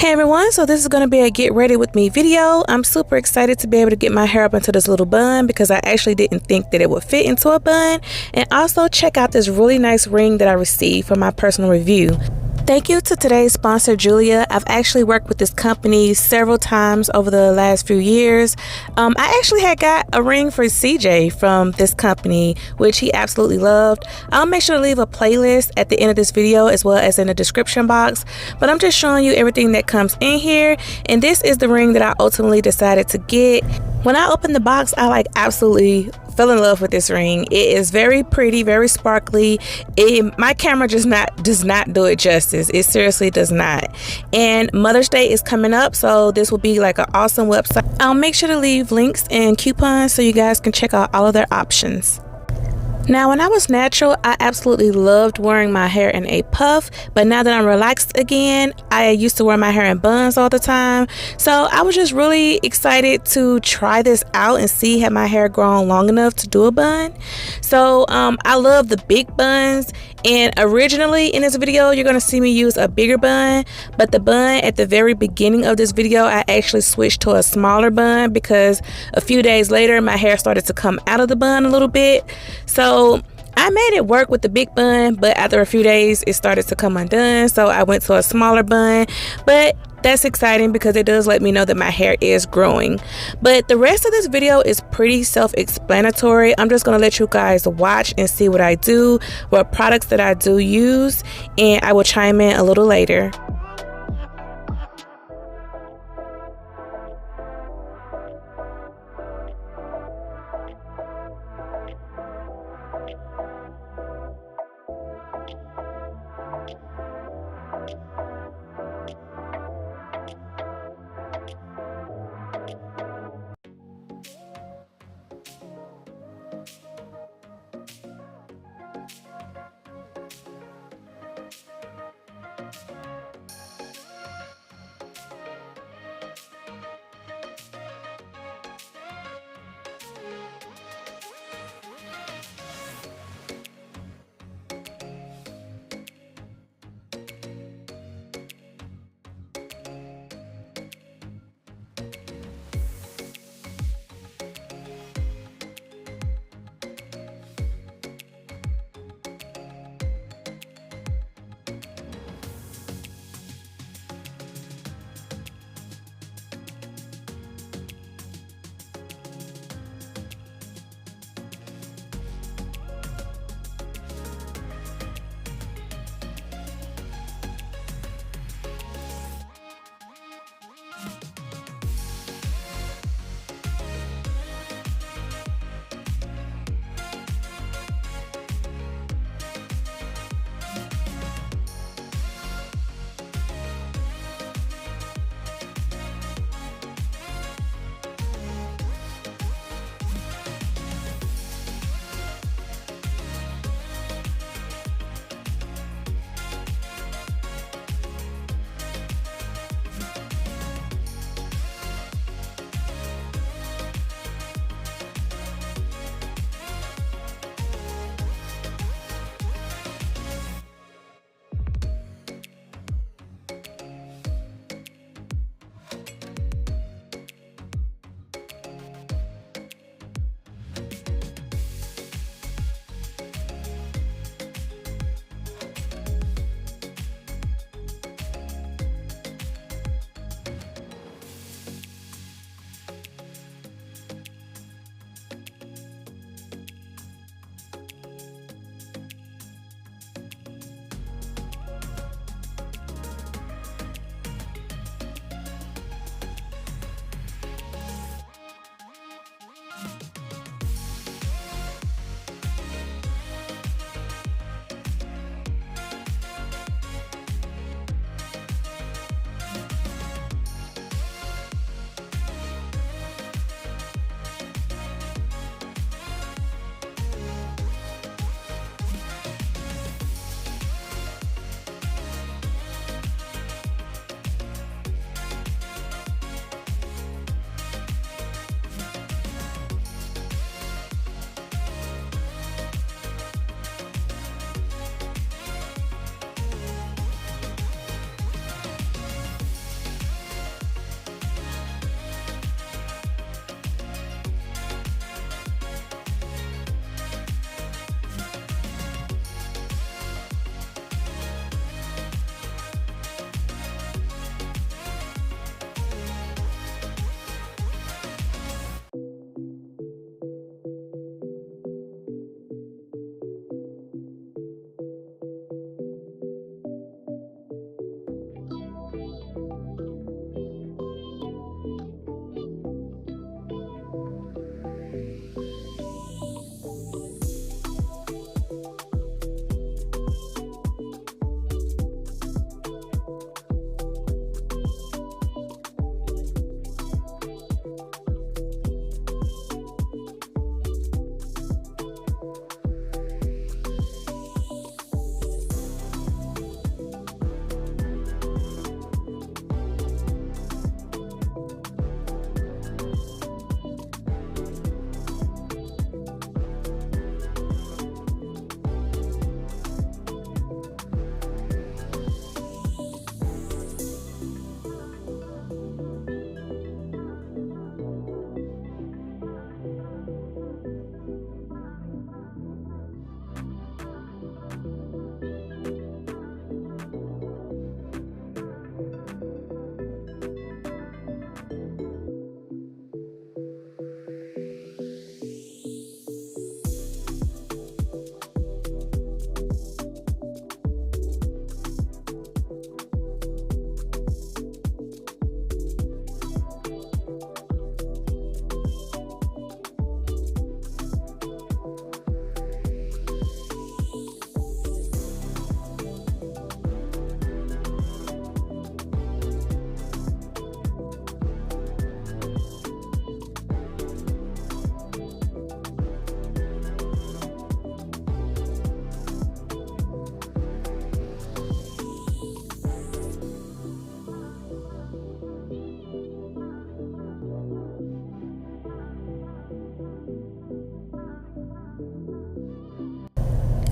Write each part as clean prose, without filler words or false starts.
Hey everyone, so this is going to be a get ready with me video. I'm super excited to be able to get my hair up into this little bun because I actually didn't think that it would fit into a bun. And also check out this really nice ring that I received for my personal review. Thank you to today's sponsor, Jeulia. I've actually worked with this company several times over the last few years. I actually had got a ring for CJ from this company, which he absolutely loved. I'll make sure to leave a playlist at the end of this video as well as in the description box. But I'm just showing you everything that comes in here. And this is the ring that I ultimately decided to get. When I opened the box, I absolutely fell in love with this ring. It is very pretty, very sparkly. My camera does not do it justice. It seriously does not. And Mother's Day is coming up, so this will be like an awesome website. I'll make sure to leave links and coupons so you guys can check out all of their options. Now, when I was natural, I absolutely loved wearing my hair in a puff, but now that I'm relaxed again, I used to wear my hair in buns all the time. So I was just really excited to try this out and see had my hair grown long enough to do a bun. So I love the big buns, and originally in this video, you're going to see me use a bigger bun, but the bun at the very beginning of this video, I actually switched to a smaller bun because a few days later, my hair started to come out of the bun a little bit. So I made it work with the big bun, but after a few days it started to come undone, so I went to a smaller bun. But that's exciting because it does let me know that my hair is growing. But the rest of this video is pretty self-explanatory. I'm just going to let you guys watch and see what I do, what products that I do use, and I will chime in a little later.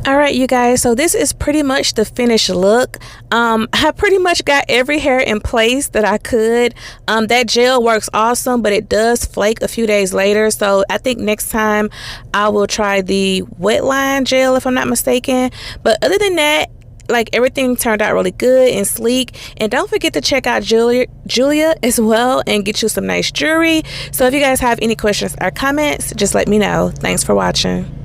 All right, you guys, so this is pretty much the finished look. I pretty much got every hair in place that I could. That gel works awesome, but it does flake a few days later, so I think next time I will try the wet line gel if I'm not mistaken. But other than that, like, everything turned out really good and sleek. And don't forget to check out Jeulia as well and get you some nice jewelry. So if you guys have any questions or comments, just let me know. Thanks for watching.